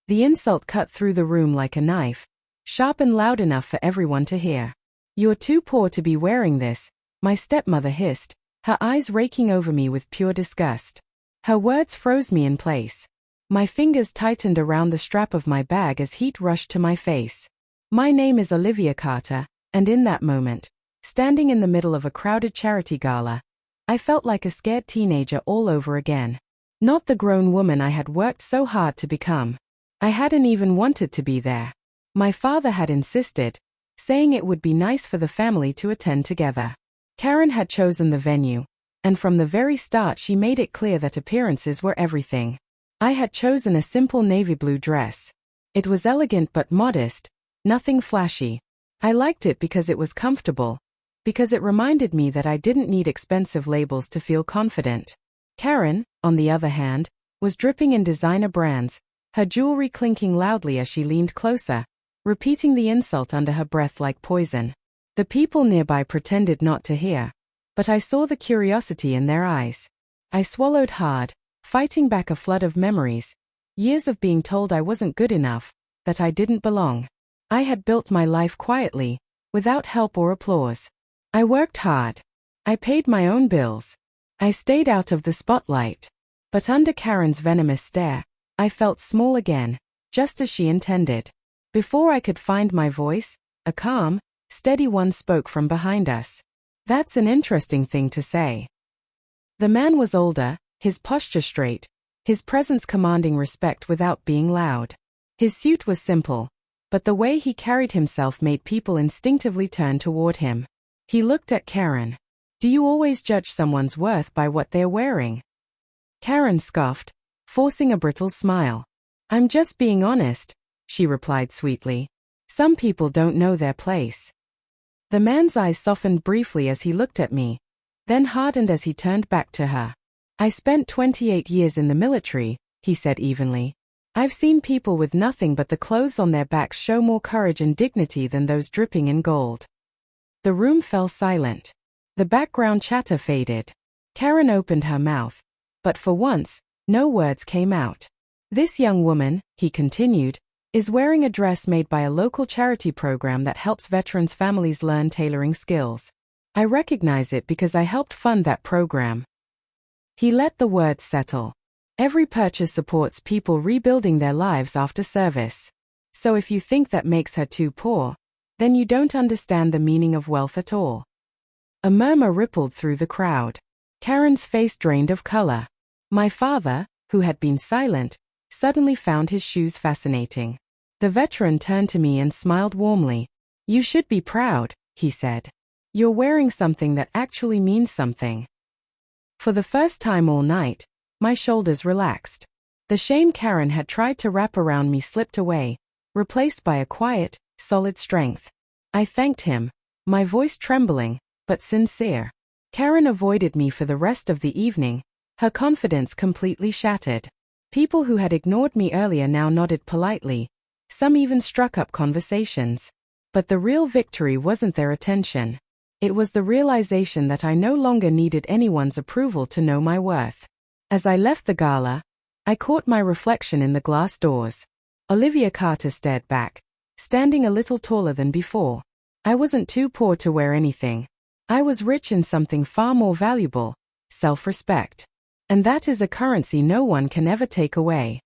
The insult cut through the room like a knife, sharp and loud enough for everyone to hear. "You're too poor to be wearing this," my stepmother hissed, her eyes raking over me with pure disgust. Her words froze me in place. My fingers tightened around the strap of my bag as heat rushed to my face. My name is Olivia Carter, and in that moment, standing in the middle of a crowded charity gala, I felt like a scared teenager all over again. Not the grown woman I had worked so hard to become. I hadn't even wanted to be there. My father had insisted, saying it would be nice for the family to attend together. Karen had chosen the venue, and from the very start she made it clear that appearances were everything. I had chosen a simple navy blue dress. It was elegant but modest, nothing flashy. I liked it because it was comfortable, because it reminded me that I didn't need expensive labels to feel confident. Karen, on the other hand, was dripping in designer brands, her jewelry clinking loudly as she leaned closer, repeating the insult under her breath like poison. The people nearby pretended not to hear, but I saw the curiosity in their eyes. I swallowed hard, fighting back a flood of memories, years of being told I wasn't good enough, that I didn't belong. I had built my life quietly, without help or applause. I worked hard. I paid my own bills. I stayed out of the spotlight. But under Karen's venomous stare, I felt small again, just as she intended. Before I could find my voice, a calm, steady one spoke from behind us. "That's an interesting thing to say." The man was older, his posture straight, his presence commanding respect without being loud. His suit was simple, but the way he carried himself made people instinctively turn toward him. He looked at Karen. "Do you always judge someone's worth by what they're wearing?" Karen scoffed, forcing a brittle smile. "I'm just being honest," she replied sweetly. "Some people don't know their place." The man's eyes softened briefly as he looked at me, then hardened as he turned back to her. "I spent 28 years in the military," he said evenly. "I've seen people with nothing but the clothes on their backs show more courage and dignity than those dripping in gold." The room fell silent. The background chatter faded. Karen opened her mouth, but for once, no words came out. "This young woman," he continued, "is wearing a dress made by a local charity program that helps veterans' families learn tailoring skills. I recognize it because I helped fund that program." He let the words settle. "Every purchase supports people rebuilding their lives after service. So if you think that makes her too poor, then you don't understand the meaning of wealth at all." A murmur rippled through the crowd. Karen's face drained of color. My father, who had been silent, suddenly found his shoes fascinating. The veteran turned to me and smiled warmly. "You should be proud," he said. "You're wearing something that actually means something." For the first time all night, my shoulders relaxed. The shame Karen had tried to wrap around me slipped away, replaced by a quiet, solid strength. I thanked him, my voice trembling, but sincere. Karen avoided me for the rest of the evening, her confidence completely shattered. People who had ignored me earlier now nodded politely. Some even struck up conversations. But the real victory wasn't their attention. It was the realization that I no longer needed anyone's approval to know my worth. As I left the gala, I caught my reflection in the glass doors. Olivia Carter stared back, standing a little taller than before. I wasn't too poor to wear anything. I was rich in something far more valuable, self-respect. And that is a currency no one can ever take away.